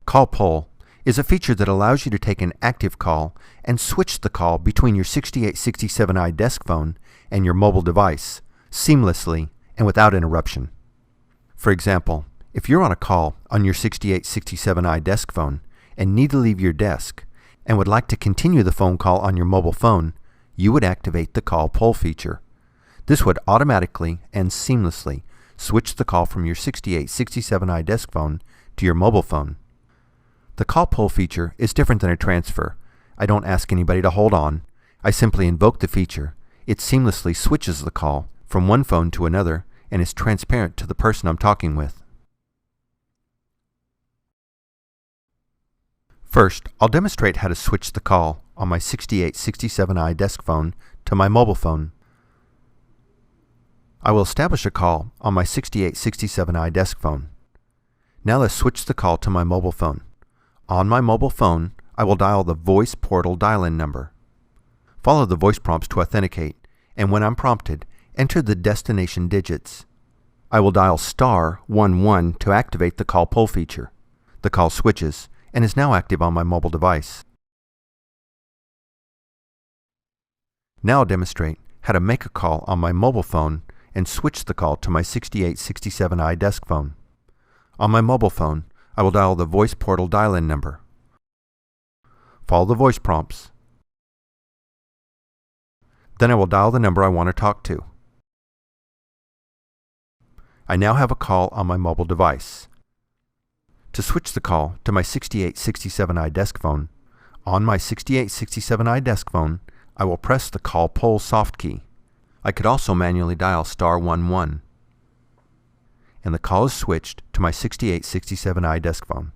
Call Pull is a feature that allows you to take an active call and switch the call between your 6867i desk phone and your mobile device seamlessly and without interruption. For example, if you're on a call on your 6867i desk phone and need to leave your desk and would like to continue the phone call on your mobile phone, you would activate the Call Pull feature. This would automatically and seamlessly switch the call from your 6867i desk phone to your mobile phone. The Call Pull feature is different than a transfer. I don't ask anybody to hold on. I simply invoke the feature. It seamlessly switches the call from one phone to another and is transparent to the person I'm talking with. First, I'll demonstrate how to switch the call on my 6867i desk phone to my mobile phone. I will establish a call on my 6867i desk phone. Now let's switch the call to my mobile phone. On my mobile phone, I will dial the voice portal dial-in number. Follow the voice prompts to authenticate, and when I'm prompted, enter the destination digits. I will dial *11 to activate the Call Pull feature. The call switches and is now active on my mobile device. Now I'll demonstrate how to make a call on my mobile phone and switch the call to my 6867i desk phone. On my mobile phone, I will dial the voice portal dial-in number. Follow the voice prompts. Then I will dial the number I want to talk to. I now have a call on my mobile device. To switch the call to my 6867i desk phone, on my 6867i desk phone, I will press the Call Pull soft key. I could also manually dial *11, and the call is switched to my 6867i desk phone.